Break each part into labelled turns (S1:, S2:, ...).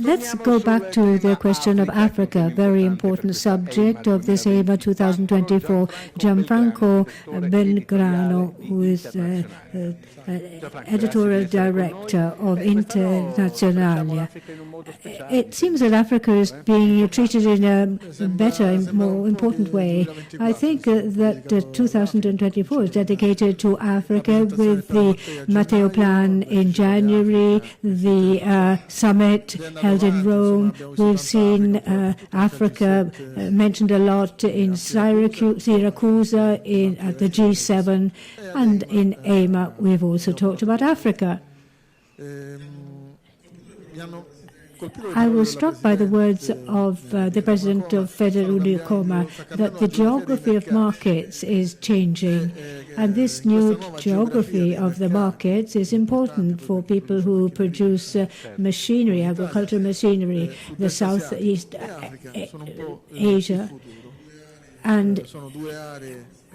S1: Let's go back to the question of Africa, very important subject of this EMA 2024. Gianfranco Belgrano, who is editorial director of Internazionale. It seems that Africa is being treated in a better, more important way. I think that 2024 is dedicated to Africa with the Matteo Plan in January, the summit held in Rome. We've seen Africa mentioned a lot in Syracuse, at the G7, and in EMA we've also talked about Africa. I was struck by the words of the president of Federunicoma that the geography of markets is changing. And this new geography of the markets is important for people who produce machinery, agricultural machinery, the Southeast Asia and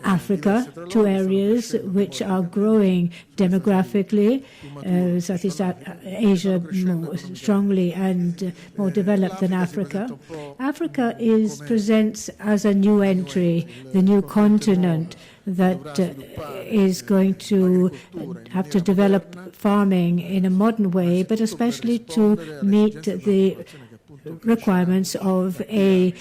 S1: Africa, two areas which are growing demographically, Southeast Asia more strongly and more developed than Africa. Africa presents as a new entry, the new continent that is going to have to develop farming in a modern way, but especially to meet the requirements of a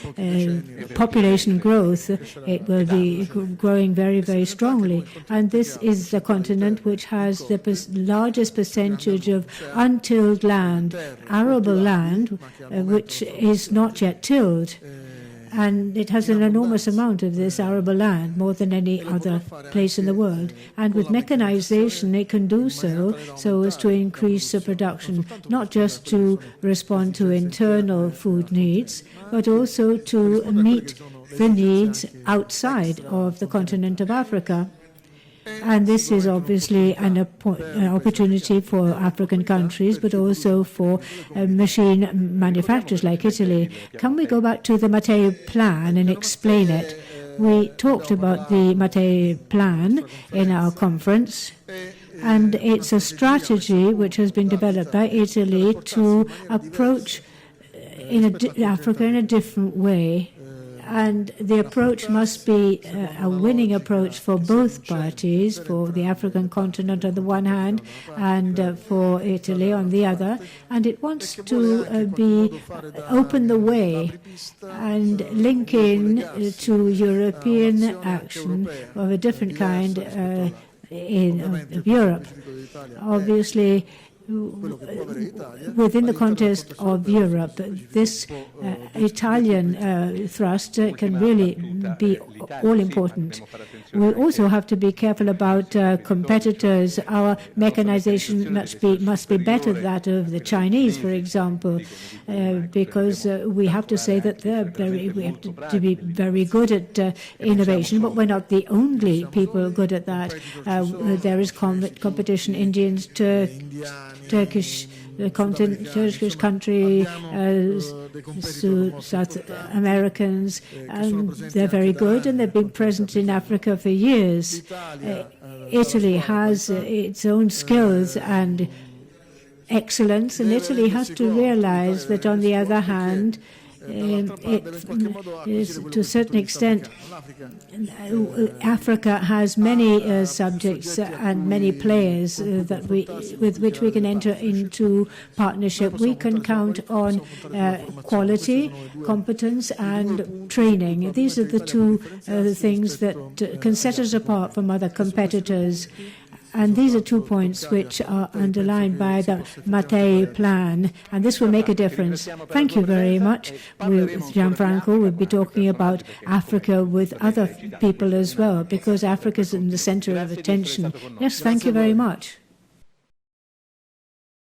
S1: population growth. It will be growing very, very strongly. And this is the continent which has the largest percentage of untilled land, arable land, which is not yet tilled. And it has an enormous amount of this arable land, more than any other place in the world. And with mechanization, it can do so as to increase the production, not just to respond to internal food needs, but also to meet the needs outside of the continent of Africa. And this is obviously an opportunity for African countries, but also for machine manufacturers like Italy. Can we go back to the Matteo Plan and explain it? We talked about the Matteo Plan in our conference, and it's a strategy which has been developed by Italy to approach Africa in a different way. And the approach must be a winning approach for both parties, for the African continent on the one hand and for Italy on the other. And it wants to open the way and link in to European action of a different kind of Europe. Obviously, within the context of Europe, this Italian thrust can really be all-important. We also have to be careful about competitors. Our mechanization must be better than that of the Chinese, for example, because we have to say that we have to be very good at innovation, but we're not the only people good at that. There is competition. Indians, Turkish country, South Americans, and they're very good, and they've been present in Africa for years. Italy has its own skills and excellence, and Italy has to realize that, on the other hand, it is, to a certain extent, Africa has many subjects and many players with which we can enter into partnership. We can count on quality, competence, and training. These are the two things that can set us apart from other competitors. And these are 2 points which are underlined by the Mattei Plan, and this will make a difference. Thank you very much. With Gianfranco, we'll be talking about Africa with other people as well, because Africa is in the center of attention. Yes, thank you very much.